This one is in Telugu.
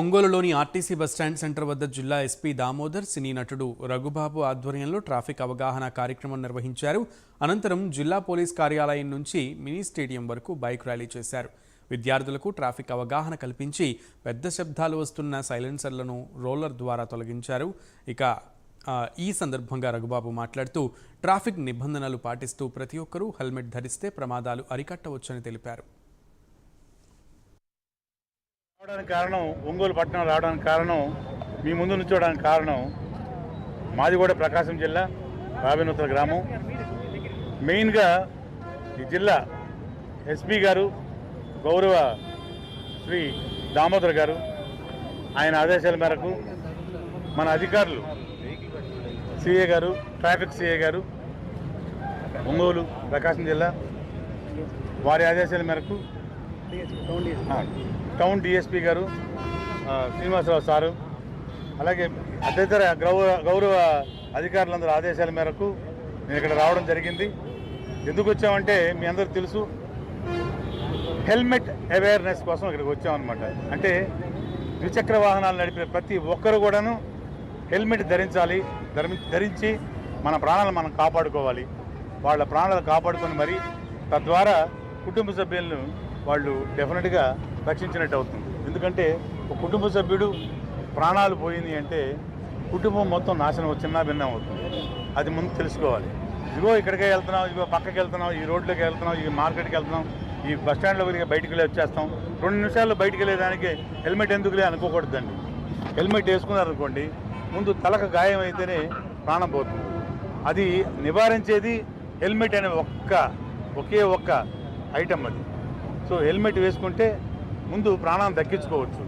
ఒంగోలులోని ఆర్టీసీ బస్టాండ్ సెంటర్ వద్ద జిల్లా ఎస్పీ దామోదర్, సినీ నటుడు రఘుబాబు ఆధ్వర్యంలో ట్రాఫిక్ అవగాహన కార్యక్రమం నిర్వహించారు. అనంతరం జిల్లా పోలీస్ కార్యాలయం నుంచి మినీ స్టేడియం వరకు బైక్ ర్యాలీ చేశారు. విద్యార్థులకు ట్రాఫిక్ అవగాహన కల్పించి పెద్ద శబ్దాలు వస్తున్న సైలెన్సర్లను రోలర్ ద్వారా తొలగించారు. ఈ సందర్భంగా రఘుబాబు మాట్లాడుతూ ట్రాఫిక్ నిబంధనలు పాటిస్తూ ప్రతి ఒక్కరూ హెల్మెట్ ధరిస్తే ప్రమాదాలు అరికట్టవచ్చని తెలిపారు. కారణం ఒంగోలు పట్టణం రావడానికి కారణం, మీ ముందు నుంచోడానికి కారణం, మాది కూడా ప్రకాశం జిల్లా రాబినూతల గ్రామం. మెయిన్గా ఈ జిల్లా ఎస్పీ గారు, గౌరవ శ్రీ దామోదర్ గారు, ఆయన ఆదేశాల మేరకు మన అధికారులు సిఏ గారు, ట్రాఫిక్ సిఏ గారు, ఒంగోలు ప్రకాశం జిల్లా వారి ఆదేశాల మేరకు టౌన్ డిఎస్పీ గారు శ్రీనివాసరావు సారు, అలాగే తదితర గౌరవ అధికారులందరూ ఆదేశాల మేరకు నేను ఇక్కడ రావడం జరిగింది. ఎందుకు వచ్చామంటే మీ అందరికీ తెలుసు, హెల్మెట్ అవేర్నెస్ కోసం ఇక్కడికి వచ్చామన్నమాట. అంటే ద్విచక్ర వాహనాలు నడిపే ప్రతి ఒక్కరు కూడాను హెల్మెట్ ధరించి మన ప్రాణాలను మనం కాపాడుకోవాలి. వాళ్ళ ప్రాణాలు కాపాడుకొని మరి తద్వారా కుటుంబ సభ్యులను వాళ్ళు డెఫినెట్గా రక్షించినట్టు అవుతుంది. ఎందుకంటే ఒక కుటుంబ సభ్యుడు ప్రాణాలు పోయింది అంటే కుటుంబం మొత్తం నాశనం చిన్న భిన్నం అవుతుంది. అది ముందు తెలుసుకోవాలి. ఇదిగో ఇక్కడికే వెళ్తున్నాం, ఇదిగో పక్కకి వెళ్తున్నాం, ఈ రోడ్లోకి వెళ్తున్నాం, ఈ మార్కెట్కి వెళ్తున్నాం, ఈ బస్టాండ్లో బయటికి వెళ్ళి వచ్చేస్తాం. 2 నిమిషాల్లో బయటికి వెళ్ళేదానికి హెల్మెట్ ఎందుకులే అనుకోకూడదండి. హెల్మెట్ వేసుకున్నారనుకోండి, ముందు తలకు గాయం అయితేనే ప్రాణం పోతుంది. అది నివారించేది హెల్మెట్ అనే ఒకే ఒక్క ఐటమ్ అది. సో హెల్మెట్ వేసుకుంటే ముందు ప్రాణాన్ని దక్కించుకోవచ్చు.